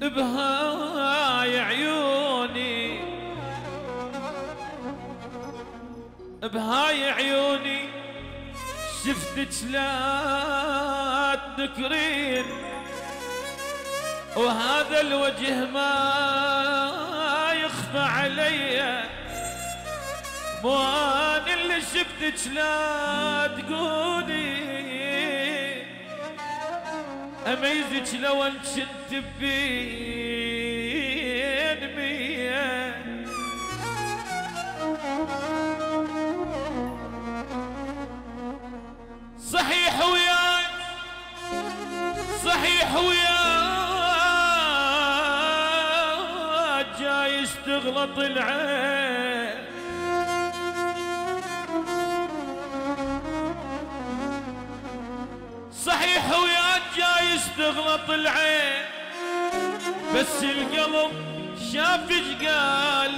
بهاي عيوني بهاي عيوني شفتك لا تنكرين، وهذا الوجه ما يخفى علي، مو انا اللي شفتك لا تقولي اميزك لو ان كنت بين مية. صحيح وياك صحيح وياك جايز تغلط العين، صحيح وياك جايز تغلط العين، بس القلب شاف ايش قال